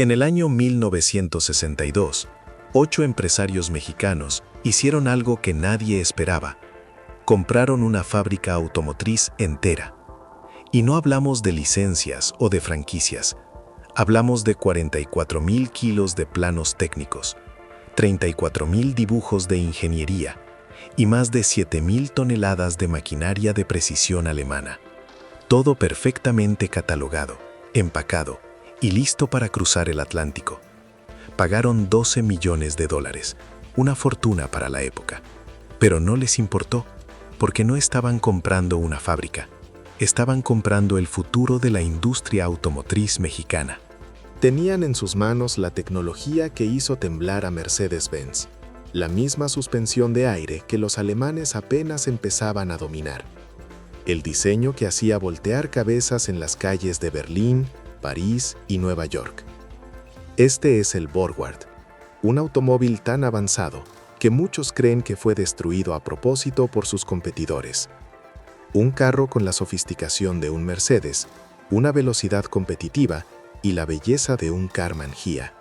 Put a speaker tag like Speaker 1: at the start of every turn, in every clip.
Speaker 1: En el año 1962, 8 empresarios mexicanos hicieron algo que nadie esperaba. Compraron una fábrica automotriz entera. Y no hablamos de licencias o de franquicias. Hablamos de 44,000 kilos de planos técnicos, 34,000 dibujos de ingeniería y más de 7,000 toneladas de maquinaria de precisión alemana. Todo perfectamente catalogado, empacado y listo para cruzar el Atlántico. Pagaron $12 millones, una fortuna para la época. Pero no les importó, porque no estaban comprando una fábrica. Estaban comprando el futuro de la industria automotriz mexicana.
Speaker 2: Tenían en sus manos la tecnología que hizo temblar a Mercedes-Benz, la misma suspensión de aire que los alemanes apenas empezaban a dominar, el diseño que hacía voltear cabezas en las calles de Berlín, París y Nueva York. Este es el Borgward, un automóvil tan avanzado que muchos creen que fue destruido a propósito por sus competidores. Un carro con la sofisticación de un Mercedes, una velocidad competitiva y la belleza de un Karmann Ghia.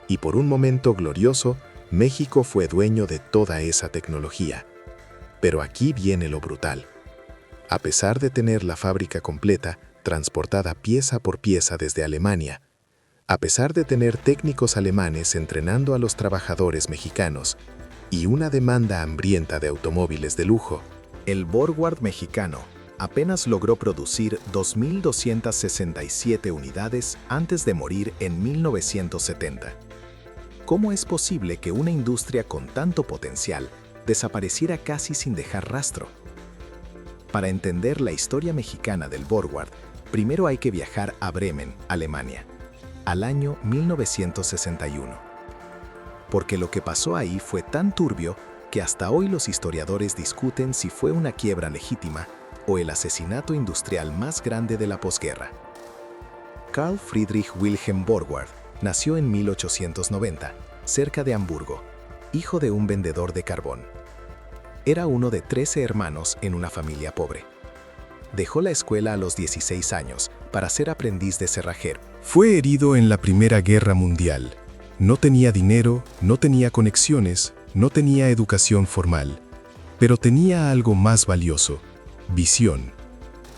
Speaker 2: Y por un momento glorioso, México fue dueño de toda esa tecnología. Pero aquí viene lo brutal. A pesar de tener la fábrica completa, transportada pieza por pieza desde Alemania, a pesar de tener técnicos alemanes entrenando a los trabajadores mexicanos y una demanda hambrienta de automóviles de lujo, el Borgward mexicano apenas logró producir 2,267 unidades antes de morir en 1970. ¿Cómo es posible que una industria con tanto potencial desapareciera casi sin dejar rastro? Para entender la historia mexicana del Borgward, primero hay que viajar a Bremen, Alemania, al año 1961. Porque lo que pasó ahí fue tan turbio que hasta hoy los historiadores discuten si fue una quiebra legítima o el asesinato industrial más grande de la posguerra. Carl Friedrich Wilhelm Borgward nació en 1890, cerca de Hamburgo, hijo de un vendedor de carbón. Era uno de 13 hermanos en una familia pobre. Dejó la escuela a los 16 años para ser aprendiz de cerrajero.
Speaker 3: Fue herido en la Primera Guerra Mundial. No tenía dinero, no tenía conexiones, no tenía educación formal, pero tenía algo más valioso: visión.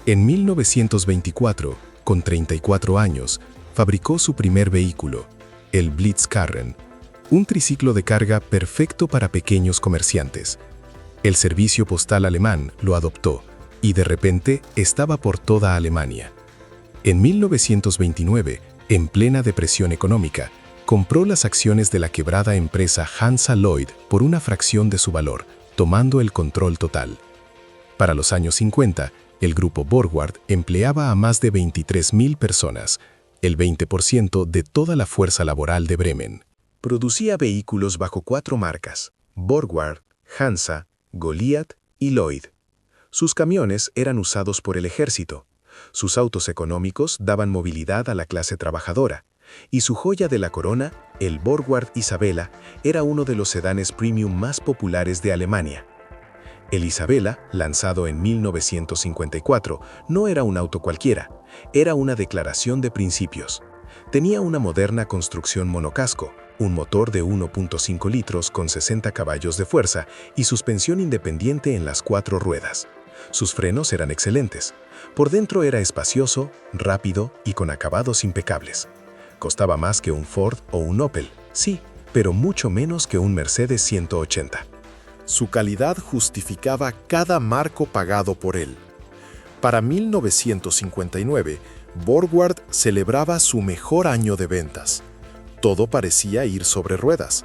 Speaker 3: En 1924, con 34 años, fabricó su primer vehículo, el Blitzkarren, un triciclo de carga perfecto para pequeños comerciantes. El servicio postal alemán lo adoptó y de repente estaba por toda Alemania. En 1929, en plena depresión económica, compró las acciones de la quebrada empresa Hansa Lloyd por una fracción de su valor, tomando el control total. Para los años 50, el grupo Borgward empleaba a más de 23,000 personas, el 20% de toda la fuerza laboral de Bremen.
Speaker 1: Producía vehículos bajo 4 marcas: Borgward, Hansa, Goliath y Lloyd. Sus camiones eran usados por el ejército. Sus autos económicos daban movilidad a la clase trabajadora. Y su joya de la corona, el Borgward Isabella, era uno de los sedanes premium más populares de Alemania. El Isabella, lanzado en 1954, no era un auto cualquiera, era una declaración de principios. Tenía una moderna construcción monocasco, un motor de 1.5 litros con 60 caballos de fuerza y suspensión independiente en las 4 ruedas. Sus frenos eran excelentes. Por dentro era espacioso, rápido y con acabados impecables. Costaba más que un Ford o un Opel, sí, pero mucho menos que un Mercedes 180.
Speaker 2: Su calidad justificaba cada marco pagado por él. Para 1959, Borgward celebraba su mejor año de ventas. Todo parecía ir sobre ruedas.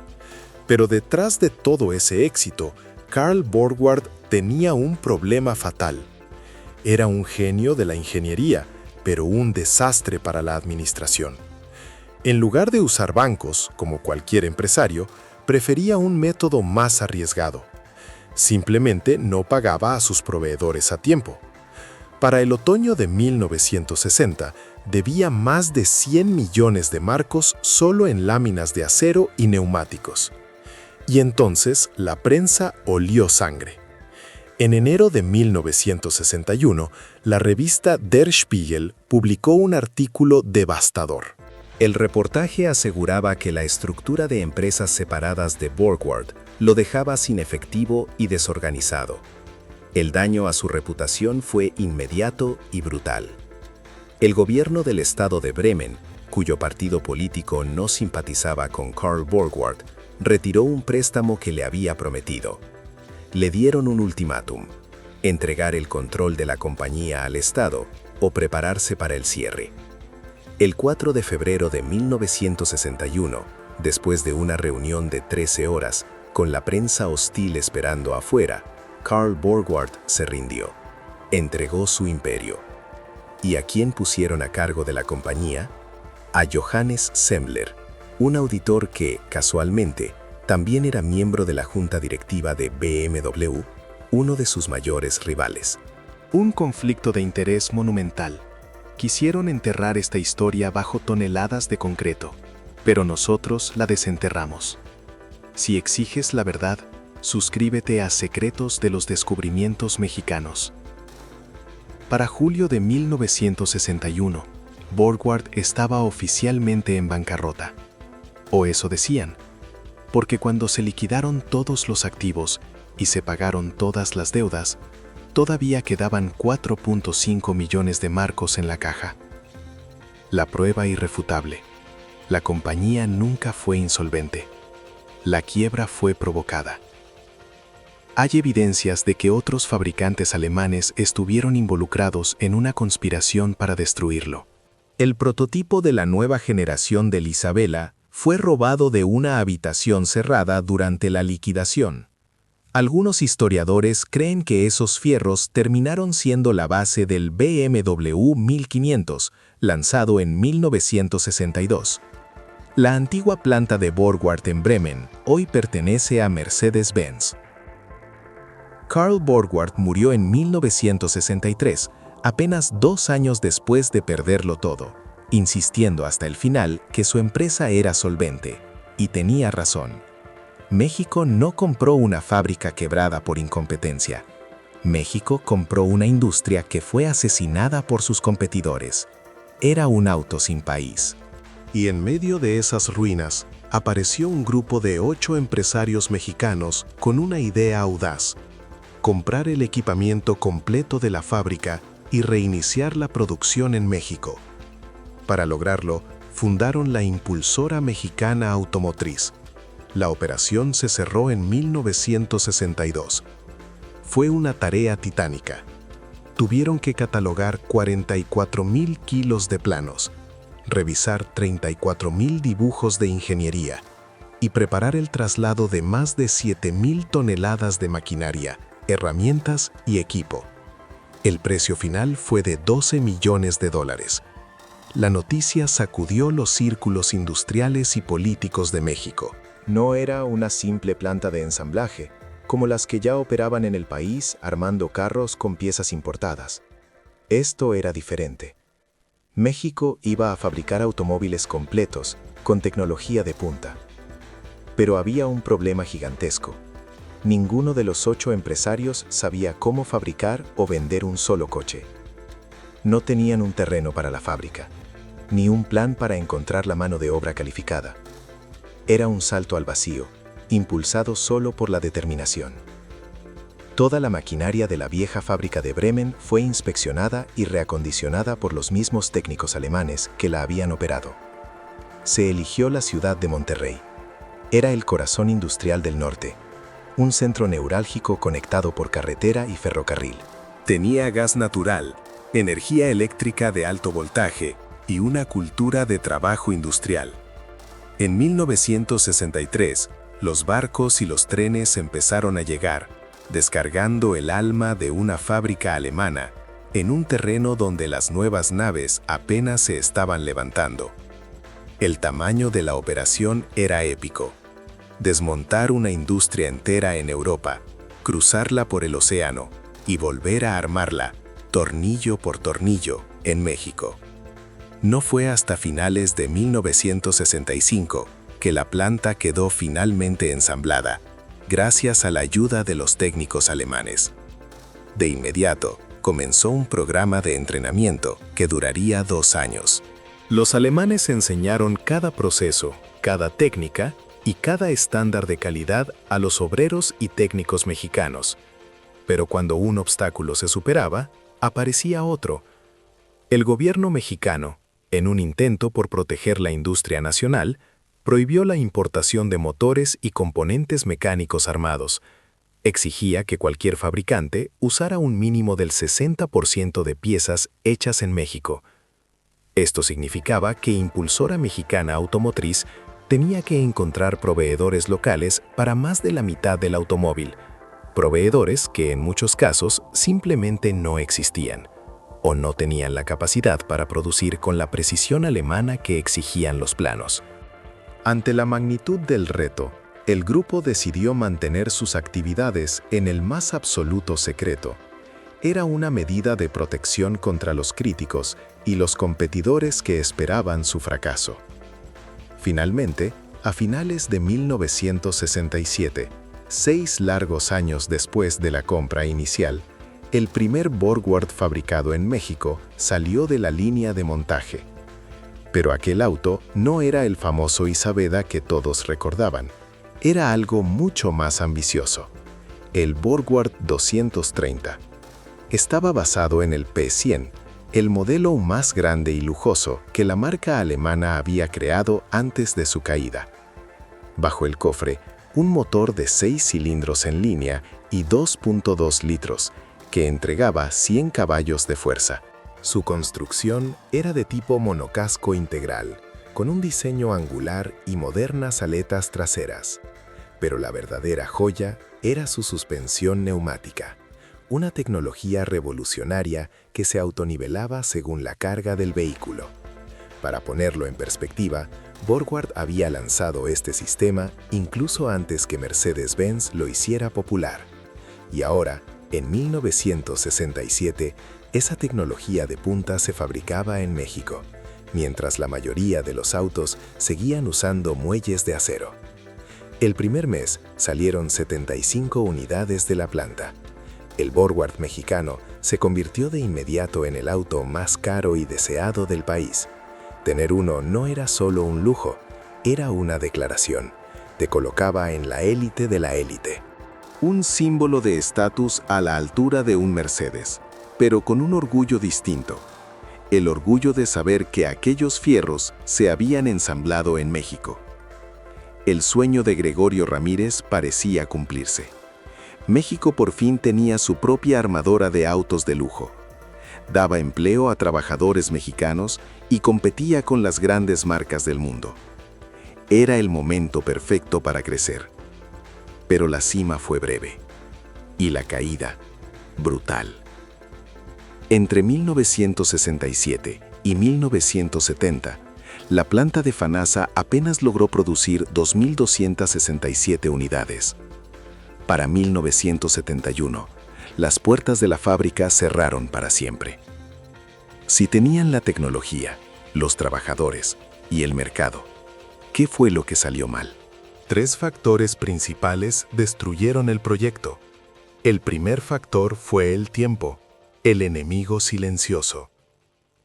Speaker 2: Pero detrás de todo ese éxito, Carl Borgward tenía un problema fatal. Era un genio de la ingeniería, pero un desastre para la administración. En lugar de usar bancos, como cualquier empresario, prefería un método más arriesgado. Simplemente no pagaba a sus proveedores a tiempo. Para el otoño de 1960, debía más de 100 millones de marcos solo en láminas de acero y neumáticos. Y entonces la prensa olió sangre. En enero de 1961, la revista Der Spiegel publicó un artículo devastador.
Speaker 4: El reportaje aseguraba que la estructura de empresas separadas de Borgward lo dejaba sin efectivo y desorganizado. El daño a su reputación fue inmediato y brutal. El gobierno del estado de Bremen, cuyo partido político no simpatizaba con Karl Borgward, retiró un préstamo que le había prometido. Le dieron un ultimátum: entregar el control de la compañía al Estado o prepararse para el cierre. El 4 de febrero de 1961, después de una reunión de 13 horas, con la prensa hostil esperando afuera, Karl Borgward se rindió. Entregó su imperio. ¿Y a quién pusieron a cargo de la compañía? A Johannes Semmler, un auditor que, casualmente, también era miembro de la junta directiva de BMW, uno de sus mayores rivales.
Speaker 3: Un conflicto de interés monumental. Quisieron enterrar esta historia bajo toneladas de concreto, pero nosotros la desenterramos. Si exiges la verdad, suscríbete a Secretos de los Descubrimientos Mexicanos. Para julio de 1961, Borgward estaba oficialmente en bancarrota. O eso decían, porque cuando se liquidaron todos los activos y se pagaron todas las deudas, todavía quedaban 4.5 millones de marcos en la caja. La prueba irrefutable: la compañía nunca fue insolvente. La quiebra fue provocada. Hay evidencias de que otros fabricantes alemanes estuvieron involucrados en una conspiración para destruirlo.
Speaker 4: El prototipo de la nueva generación del Isabella fue robado de una habitación cerrada durante la liquidación. Algunos historiadores creen que esos fierros terminaron siendo la base del BMW 1500, lanzado en 1962. La antigua planta de Borgward en Bremen hoy pertenece a Mercedes-Benz. Karl Borgward murió en 1963, apenas 2 años después de perderlo todo, insistiendo hasta el final que su empresa era solvente, y tenía razón. México no compró una fábrica quebrada por incompetencia. México compró una industria que fue asesinada por sus competidores. Era un auto sin país.
Speaker 1: Y en medio de esas ruinas, apareció un grupo de 8 empresarios mexicanos con una idea audaz: comprar el equipamiento completo de la fábrica y reiniciar la producción en México. Para lograrlo, fundaron la Impulsora Mexicana Automotriz. La operación se cerró en 1962. Fue una tarea titánica. Tuvieron que catalogar 44,000 kilos de planos, revisar 34,000 dibujos de ingeniería y preparar el traslado de más de 7,000 toneladas de maquinaria, herramientas y equipo. El precio final fue de $12 millones. La noticia sacudió los círculos industriales y políticos de México.
Speaker 2: No era una simple planta de ensamblaje, como las que ya operaban en el país armando carros con piezas importadas. Esto era diferente. México iba a fabricar automóviles completos, con tecnología de punta. Pero había un problema gigantesco. Ninguno de los 8 empresarios sabía cómo fabricar o vender un solo coche. No tenían un terreno para la fábrica, ni un plan para encontrar la mano de obra calificada. Era un salto al vacío, impulsado solo por la determinación. Toda la maquinaria de la vieja fábrica de Bremen fue inspeccionada y reacondicionada por los mismos técnicos alemanes que la habían operado. Se eligió la ciudad de Monterrey. Era el corazón industrial del norte, un centro neurálgico conectado por carretera y ferrocarril.
Speaker 4: Tenía gas natural, energía eléctrica de alto voltaje y una cultura de trabajo industrial. En 1963, los barcos y los trenes empezaron a llegar, descargando el alma de una fábrica alemana en un terreno donde las nuevas naves apenas se estaban levantando. El tamaño de la operación era épico. Desmontar una industria entera en Europa, cruzarla por el océano y volver a armarla, tornillo por tornillo, en México. No fue hasta finales de 1965 que la planta quedó finalmente ensamblada, gracias a la ayuda de los técnicos alemanes. De inmediato, comenzó un programa de entrenamiento que duraría 2 años.
Speaker 2: Los alemanes enseñaron cada proceso, cada técnica y cada estándar de calidad a los obreros y técnicos mexicanos. Pero cuando un obstáculo se superaba, aparecía otro. El gobierno mexicano, en un intento por proteger la industria nacional, prohibió la importación de motores y componentes mecánicos armados. Exigía que cualquier fabricante usara un mínimo del 60% de piezas hechas en México. Esto significaba que Impulsora Mexicana Automotriz tenía que encontrar proveedores locales para más de la mitad del automóvil, proveedores que en muchos casos simplemente no existían o no tenían la capacidad para producir con la precisión alemana que exigían los planos.
Speaker 1: Ante la magnitud del reto, el grupo decidió mantener sus actividades en el más absoluto secreto. Era una medida de protección contra los críticos y los competidores que esperaban su fracaso. Finalmente, a finales de 1967, 6 largos años después de la compra inicial, el primer Borgward fabricado en México salió de la línea de montaje. Pero aquel auto no era el famoso Isabeda que todos recordaban. Era algo mucho más ambicioso. El Borgward 230. Estaba basado en el P100, el modelo más grande y lujoso que la marca alemana había creado antes de su caída. Bajo el cofre, un motor de 6 cilindros en línea y 2.2 litros, que entregaba 100 caballos de fuerza. Su construcción era de tipo monocasco integral, con un diseño angular y modernas aletas traseras. Pero la verdadera joya era su suspensión neumática, una tecnología revolucionaria que se autonivelaba según la carga del vehículo. Para ponerlo en perspectiva, Borgward había lanzado este sistema incluso antes que Mercedes-Benz lo hiciera popular. Y ahora, en 1967, esa tecnología de punta se fabricaba en México, mientras la mayoría de los autos seguían usando muelles de acero. El primer mes salieron 75 unidades de la planta. El Borgward mexicano se convirtió de inmediato en el auto más caro y deseado del país. Tener uno no era solo un lujo, era una declaración. Te colocaba en la élite de la élite. Un símbolo de estatus a la altura de un Mercedes, pero con un orgullo distinto. El orgullo de saber que aquellos fierros se habían ensamblado en México. El sueño de Gregorio Ramírez parecía cumplirse. México por fin tenía su propia armadora de autos de lujo. Daba empleo a trabajadores mexicanos y competía con las grandes marcas del mundo. Era el momento perfecto para crecer. Pero la cima fue breve. Y la caída, brutal. Entre 1967 y 1970, la planta de FANASA apenas logró producir 2.267 unidades. Para 1971, las puertas de la fábrica cerraron para siempre. Si tenían la tecnología, los trabajadores y el mercado, ¿qué fue lo que salió mal?
Speaker 3: 3 factores principales destruyeron el proyecto. El primer factor fue el tiempo, el enemigo silencioso.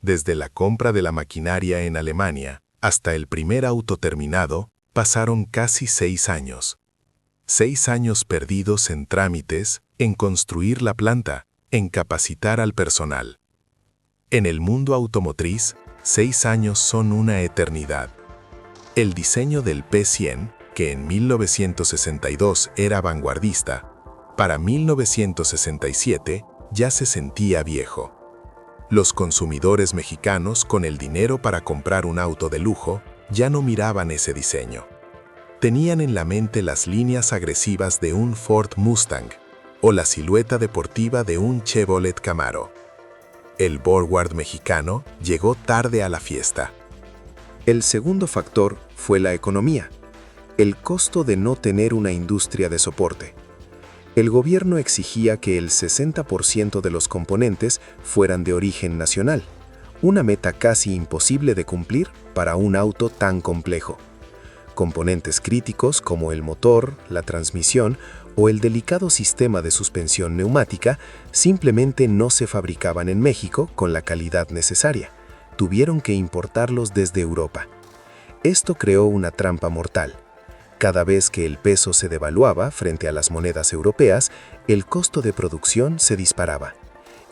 Speaker 3: Desde la compra de la maquinaria en Alemania hasta el primer auto terminado, pasaron casi 6 años. 6 años perdidos en trámites, en construir la planta, en capacitar al personal. En el mundo automotriz, 6 años son una eternidad. El diseño del P100, que en 1962 era vanguardista, para 1967 ya se sentía viejo. Los consumidores mexicanos, con el dinero para comprar un auto de lujo, ya no miraban ese diseño. Tenían en la mente las líneas agresivas de un Ford Mustang o la silueta deportiva de un Chevrolet Camaro. El Borgward mexicano llegó tarde a la fiesta.
Speaker 1: El segundo factor fue la economía, el costo de no tener una industria de soporte. El gobierno exigía que el 60% de los componentes fueran de origen nacional, una meta casi imposible de cumplir para un auto tan complejo. Componentes críticos como el motor, la transmisión o el delicado sistema de suspensión neumática simplemente no se fabricaban en México con la calidad necesaria.
Speaker 4: tuvieron que importarlos desde Europa. Esto creó una trampa mortal. Cada vez que el peso se devaluaba frente a las monedas europeas, el costo de producción se disparaba.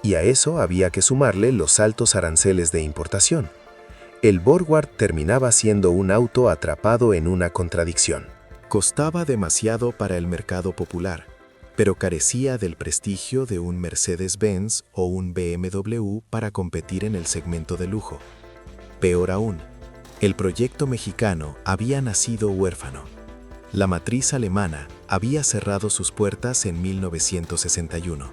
Speaker 4: Y a eso había que sumarle los altos aranceles de importación. El Borgward terminaba siendo un auto atrapado en una contradicción.
Speaker 2: Costaba demasiado para el mercado popular, pero carecía del prestigio de un Mercedes-Benz o un BMW para competir en el segmento de lujo. Peor aún, el proyecto mexicano había nacido huérfano. La matriz alemana había cerrado sus puertas en 1961.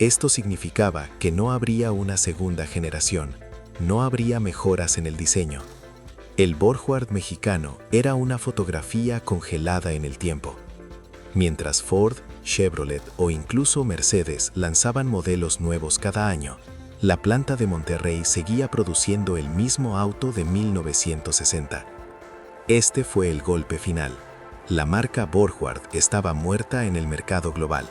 Speaker 2: Esto significaba que no habría una segunda generación, no habría mejoras en el diseño. El Borgward mexicano era una fotografía congelada en el tiempo. Mientras Ford, Chevrolet o incluso Mercedes lanzaban modelos nuevos cada año, la planta de Monterrey seguía produciendo el mismo auto de 1960. Este fue el golpe final. La marca Borgward estaba muerta en el mercado global.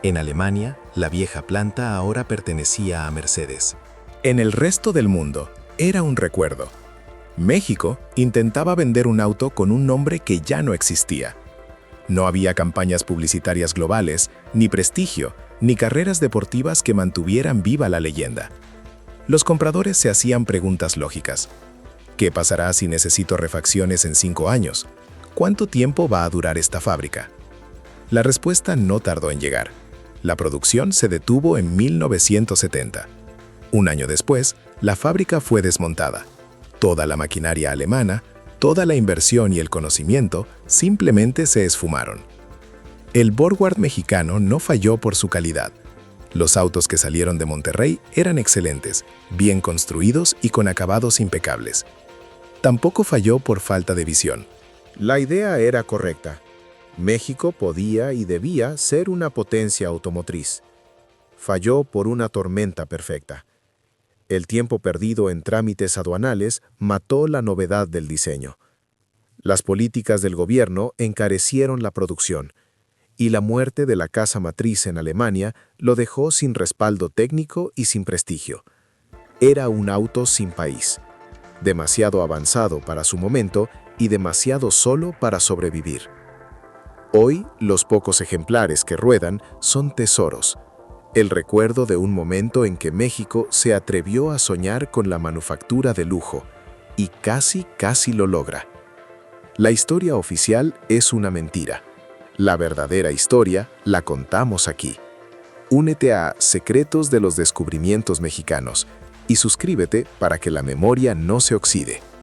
Speaker 2: En Alemania, la vieja planta ahora pertenecía a Mercedes.
Speaker 3: En el resto del mundo, era un recuerdo. México intentaba vender un auto con un nombre que ya no existía. No había campañas publicitarias globales, ni prestigio, ni carreras deportivas que mantuvieran viva la leyenda. Los compradores se hacían preguntas lógicas. ¿Qué pasará si necesito refacciones en 5 años? ¿Cuánto tiempo va a durar esta fábrica? La respuesta no tardó en llegar. La producción se detuvo en 1970. Un año después, la fábrica fue desmontada. Toda la maquinaria alemana, toda la inversión y el conocimiento simplemente se esfumaron. El Borgward mexicano no falló por su calidad. Los autos que salieron de Monterrey eran excelentes, bien construidos y con acabados impecables. Tampoco falló por falta de visión.
Speaker 1: La idea era correcta. México podía y debía ser una potencia automotriz. Falló por una tormenta perfecta. El tiempo perdido en trámites aduanales mató la novedad del diseño. Las políticas del gobierno encarecieron la producción, y la muerte de la casa matriz en Alemania lo dejó sin respaldo técnico y sin prestigio. Era un auto sin país, demasiado avanzado para su momento y demasiado solo para sobrevivir. Hoy, los pocos ejemplares que ruedan son tesoros, el recuerdo de un momento en que México se atrevió a soñar con la manufactura de lujo, y casi lo logra. La historia oficial es una mentira. La verdadera historia la contamos aquí. Únete a Secretos de los Descubrimientos Mexicanos y suscríbete para que la memoria no se oxide.